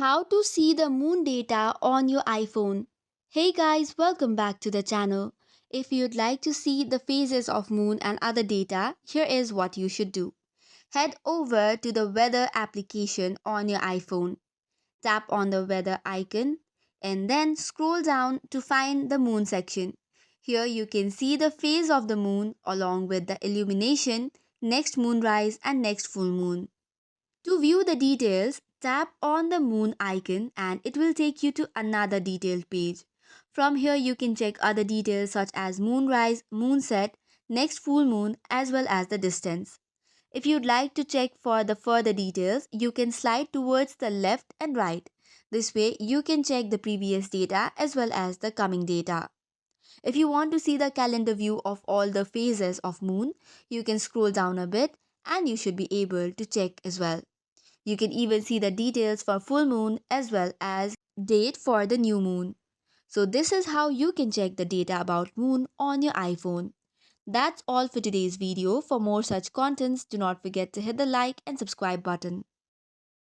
How to see the moon data on your iPhone. Hey guys, welcome back to the channel. If you'd like to see the phases of moon and other data, here is what you should do. Head over to the weather application on your iPhone. Tap on the weather icon and then scroll down to find the moon section. Here you can see the phase of the moon along with the illumination, next moonrise and next full moon. To view the details, tap on the moon icon and it will take you to another detailed page. From here you can check other details such as moonrise, moonset, next full moon as well as the distance. If you'd like to check for the further details, you can slide towards the left and right. This way you can check the previous data as well as the coming data. If you want to see the calendar view of all the phases of moon, you can scroll down a bit and you should be able to check as well. You can even see the details for full moon as well as date for the new moon. So this is how you can check the data about moon on your iPhone. That's all for today's video. For more such contents, do not forget to hit the like and subscribe button.